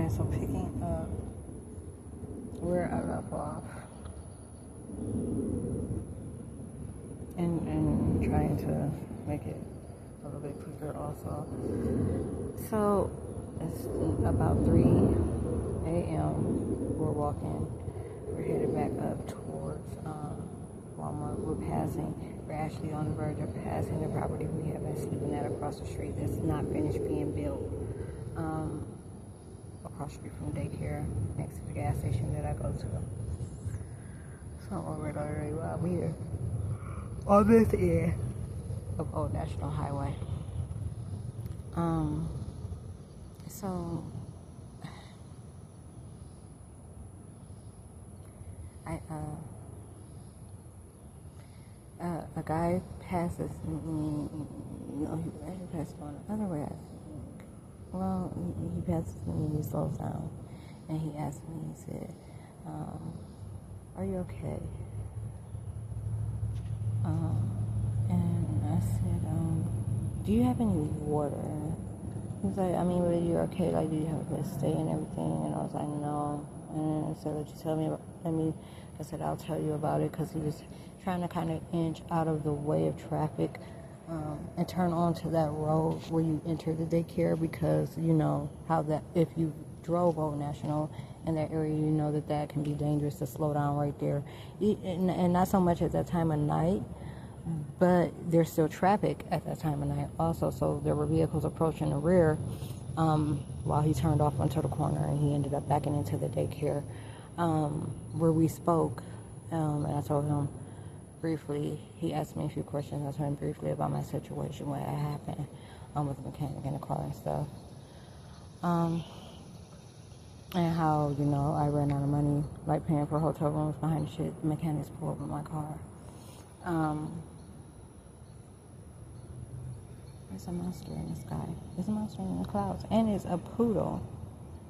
Okay, so picking up where I left off and trying to make it a little bit quicker also. So it's about 3 a.m. We're walking. We're headed back up towards Walmart. We're actually on the verge of passing the property we have been sleeping at across the street that's not finished being built. Across the street from daycare, next to the gas station that I go to. So we're literally right here on this end of Old National Highway. So a guy passes me, he passes on the other way. Well, he passes me and he slows down, and he asked me, he said, are you okay? And I said, do you have any water? He was like, I mean, were you okay? Like, do you have a place to stay and everything? And I was like, no. And I said, would you tell me I said, I'll tell you about it, because he was trying to kind of inch out of the way of traffic and turn onto that road where you enter the daycare, because you know how that if you drove Old National in that area, you know that can be dangerous to slow down right there. And not so much at that time of night, but there's still traffic at that time of night also. So there were vehicles approaching the rear while he turned off onto the corner, and he ended up backing into the daycare where we spoke. And I told him briefly, he asked me a few questions. I told him briefly about my situation, what had happened with the mechanic in the car and stuff. And how, I ran out of money, like paying for hotel rooms behind the shit the mechanics pulled over my car. There's a monster in the sky. There's a monster in the clouds. And it's a poodle.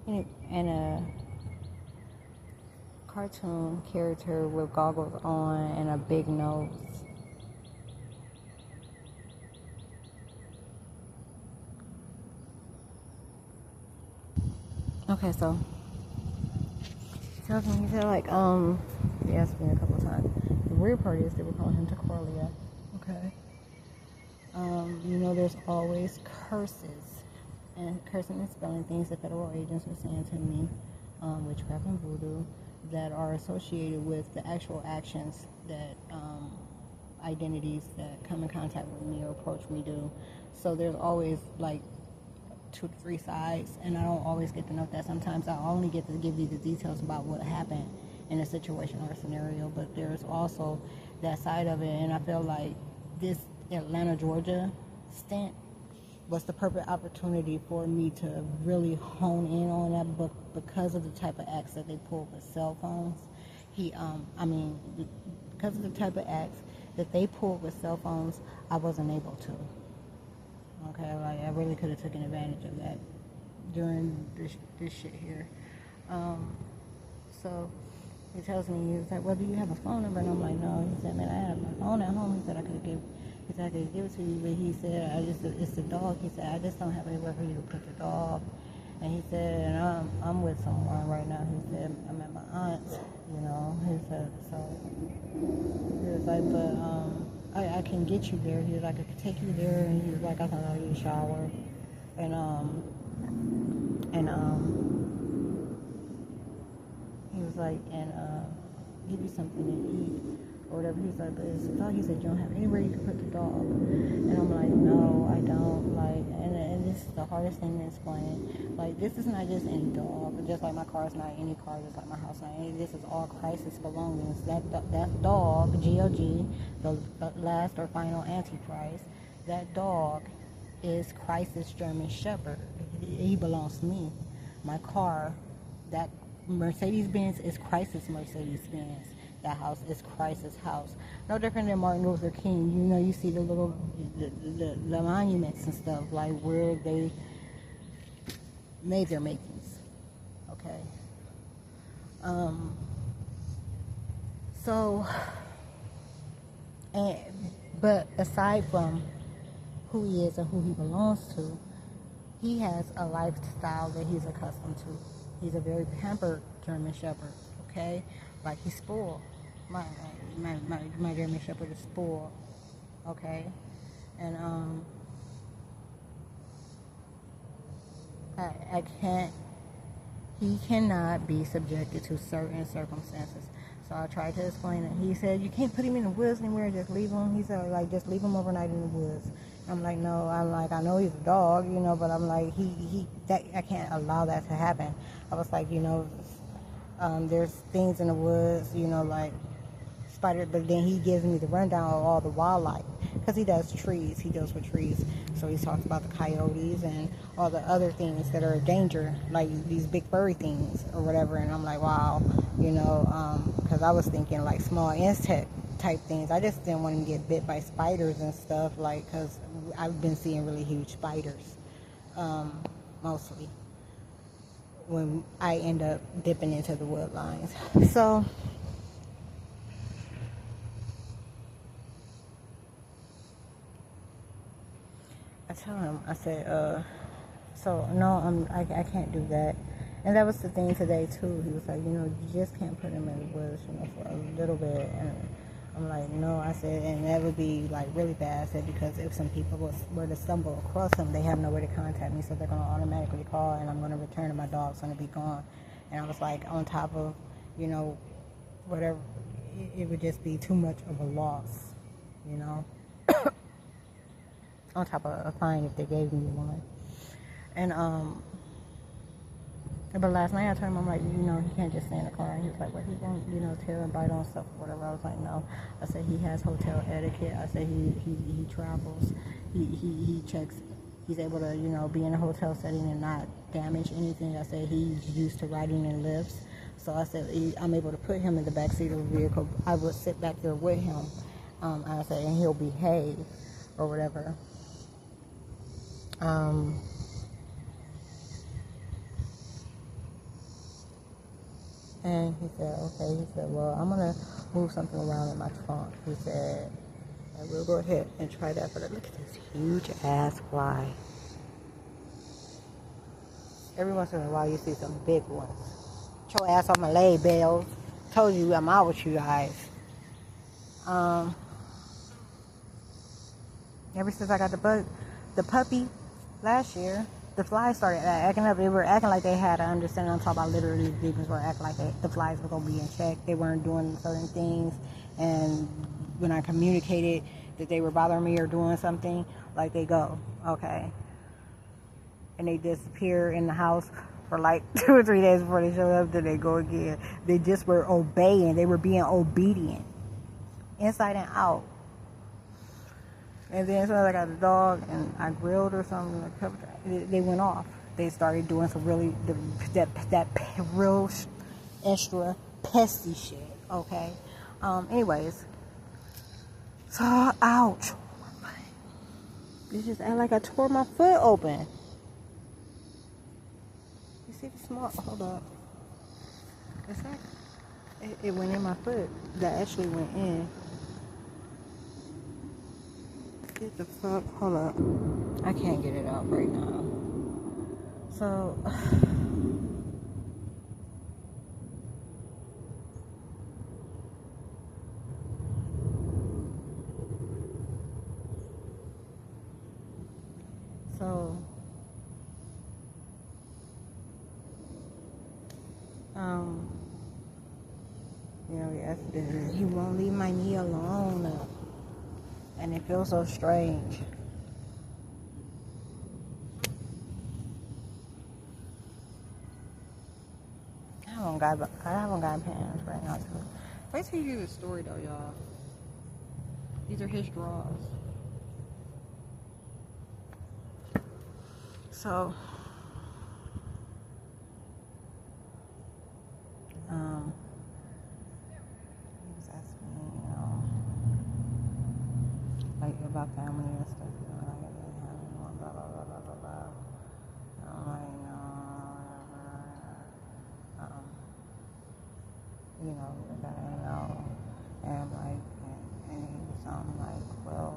And a cartoon character with goggles on and a big nose. Okay, so he tells me, he said, he asked me a couple of times. The weird part is they were calling him Tacorlia. Okay. There's always curses and cursing and spelling things that federal agents were saying to me, witchcraft and voodoo, that are associated with the actual actions that identities that come in contact with me or approach me do. So there's always 2 to 3 sides, and I don't always get to know that. Sometimes I only get to give you the details about what happened in a situation or a scenario, but there's also that side of it. And I feel like this Atlanta, Georgia stint was the perfect opportunity for me to really hone in on that book, because of the type of acts that they pulled with cell phones. Because of the type of acts that they pulled with cell phones, I wasn't able to. Okay, I really could have taken advantage of that during this shit here. So he tells me, he was like, well, do you have a phone number? And I'm like, no. He said, man, I have my phone at home. He said, I could give it to you, but he said, it's the dog. He said, I just don't have anywhere for you to put the dog. And he said, and I'm with someone right now. He said, I'm at my aunt's, He said, so he was like, but I can get you there. He was like, I could take you there. And he was like, I can allow you to shower. And he was like, and give you something to eat or whatever. He's like, but it's a dog. He said, you don't have anywhere you can put the dog. And I'm like, no, I don't. And this is the hardest thing to explain. This is not just any dog. Just like my car is not any car. Just like my house is not any. This is all Christ's belongings. That dog, G-O-G, the last or final Antichrist, that dog is Christ's German Shepherd. He belongs to me. My car, that Mercedes-Benz is Christ's Mercedes-Benz. That house is Christ's house. No different than Martin Luther King. You see the little the monuments and stuff, where they made their makings. Okay. But aside from who he is and who he belongs to, he has a lifestyle that he's accustomed to. He's a very pampered German Shepherd, okay? Like, he's spoiled. My German Shepherd is spoiled, okay? And, I can't, he cannot be subjected to certain circumstances. So I tried to explain it. He said, you can't put him in the woods anywhere, just leave him. He said, like, just leave him overnight in the woods. I'm like, no, I'm like, I know he's a dog, you know, but I'm like, I can't allow that to happen. I was like, you know, there's things in the woods, you know, like spider, but then he gives me the rundown of all the wildlife, because he does trees, he deals with trees. So he talks about the coyotes and all the other things that are a danger, like these big furry things or whatever. And I'm like, wow, you know, because I was thinking like small insect type things. I just didn't want him to get bit by spiders and stuff, like, because I've been seeing really huge spiders, mostly when I end up dipping into the wood lines. So I tell him, I said, so no, I can't do that. And that was the thing today too. He was like, you know, you just can't put him in the woods, you know, for a little bit. And I'm like, no, I said, and that would be like really bad. I said, because if some people were to stumble across him, they have no way to contact me, so they're going to automatically call, and I'm going to return, and my dog's going to be gone. And I was like, on top of, you know, whatever, it would just be too much of a loss, you know, on top of a fine if they gave me one. And but last night I told him, I'm like, you know, he can't just stay in the car. And he was like, well, he won't, you know, tear and bite on stuff or whatever. I was like, no. I said, he has hotel etiquette. I said, he travels. He checks. He's able to, you know, be in a hotel setting and not damage anything. I said, he's used to riding in lifts. So I said, I'm able to put him in the back seat of the vehicle. I would sit back there with him. I said, and he'll behave or whatever. And he said, okay. He said, well, I'm going to move something around in my trunk. He said, and we'll go ahead and try that. But look at this huge ass fly. Every once in a while you see some big ones. Get your ass on my leg, Bells. Told you I'm out with you guys. Ever since I got the puppy last year, the flies started acting up. They were acting like they had an understanding. I'm talking about literally the demons were acting like the flies were going to be in check. They weren't doing certain things. And when I communicated that they were bothering me or doing something, like, they go, okay. And they disappear in the house for like 2 or 3 days before they show up. Then they go again. They just were obeying. They were being obedient. Inside and out. And then as soon as I got the dog and I grilled or something, they went off. They started doing some really, that real extra pesty shit, okay? Anyways. So, ouch. They just act like I tore my foot open. You see the small, hold up. It's like, it went in my foot. That actually went in. Get the fuck, hold up. I can't get it out right now. So, you know, yesterday, he won't leave my knee alone. And it feels so strange. I haven't got pants right now. Wait till you hear the story though, y'all. These are his drawers. So, he was asking me, you know, like about family and stuff, you know, like I didn't have anyone, blah blah blah blah blah blah. I'm like, no, you know, that ain't no, and I'm like, and so I'm like, well,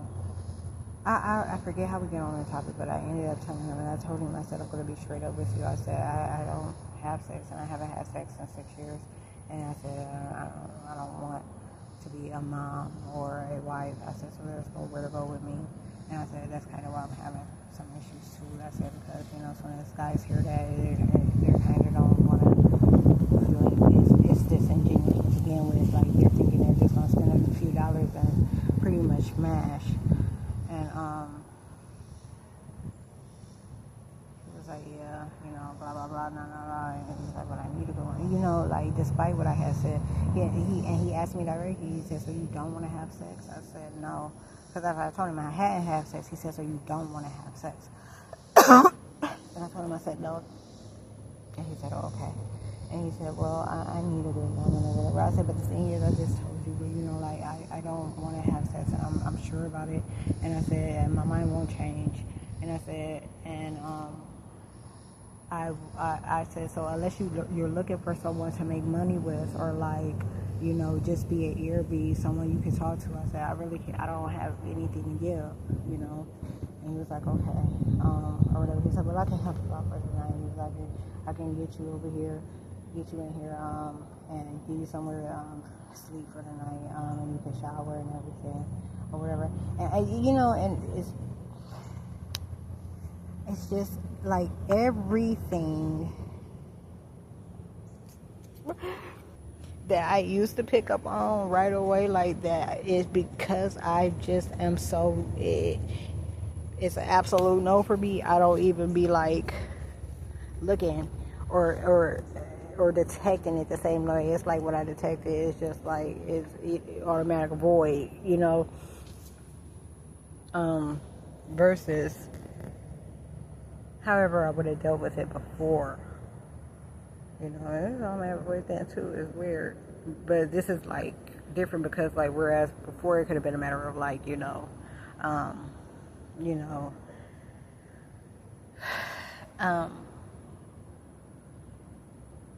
I forget how we get on the topic, but I ended up telling him, and I told him, I said, I'm going to be straight up with you. I said, I don't have sex, and I haven't had sex in 6 years. And I said, I don't want to be a mom or a wife. I said, so there's nowhere to go with me. And I said, that's kind of why I'm having some issues too. I said, because, you know, some of these guys hear that, they're kind of don't want to, it's disingenuous to begin with. Like, they're thinking they're just going to spend a few dollars and pretty much mash. And, he was like, yeah, you know, blah, blah, blah, nah, nah, nah. And he's like, but I need to go. And, you know, like, despite what I had said, he asked me directly, he said, so you don't want to have sex? I said, no. Because after I told him I hadn't had sex, he said, so you don't want to have sex? And I told him, I said, no. And he said, oh, okay. And he said, well, I need a good woman or whatever. I said, but the thing is, I just told you, but, you know, like, I don't want to have sex, and I'm sure about it. And I said, and my mind won't change. And I said, and I said, so unless you're looking for someone to make money with, or like, you know, just be an ear, be someone you can talk to. I said, I really can't, I don't have anything to give, you know. And he was like, okay, or whatever. He said, well, I can help you out for the night. He was like, I can get you over here, get you in here, and give you somewhere to sleep for the night, and you can shower and everything, or whatever. And you know, and it's just like everything that I used to pick up on right away like that is because I just am so, it's an absolute no for me. I don't even be like looking or detecting it the same way. It's like what I detected is just like it's automatic void, you know, versus however I would have dealt with it before. You know, it's automatic void thing too. It's weird, but this is like different because like whereas before it could have been a matter of like you know,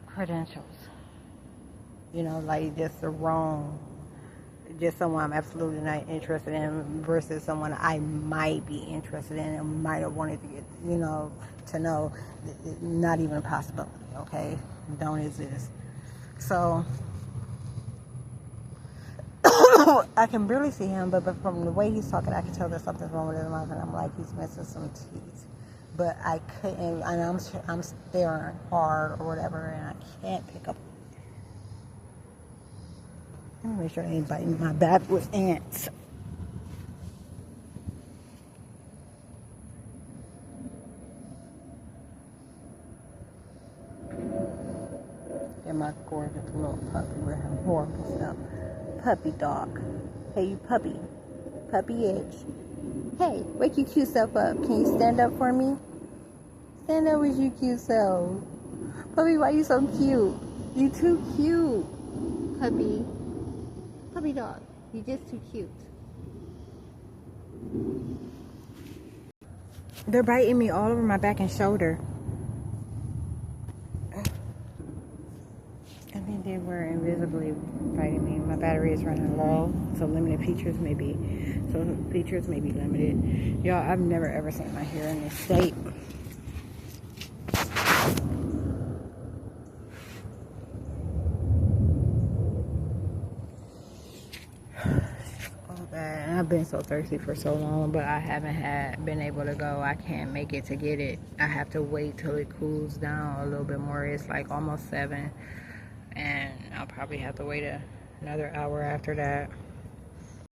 credentials. You know, like just the wrong, just someone I'm absolutely not interested in versus someone I might be interested in and might have wanted to get, you know, to know. Not even a possibility. Okay, don't exist. So I can barely see him, but from the way he's talking, I can tell there's something wrong with his mouth, and I'm like, he's missing some teeth. But I couldn't, and I'm staring hard or whatever, and I can't pick up. Let me make sure I ain't biting my back with ants. And my gorgeous little puppy with her horrible stuff. Puppy dog. Hey, you puppy. Puppy itch. Hey, wake your cute self up. Can you stand up for me? Stand up with your cute self. Puppy, why you so cute? You too cute. Puppy. Puppy dog. You just too cute. They're biting me all over my back and shoulder. I think they were invisibly fighting me. My battery is running low, so features may be limited. Y'all, I've never ever seen my hair in this state. Oh, bad. And I've been so thirsty for so long, but I haven't been able to go. I can't make it to get it. I have to wait till it cools down a little bit more. It's like almost 7. And I'll probably have to wait another hour after that.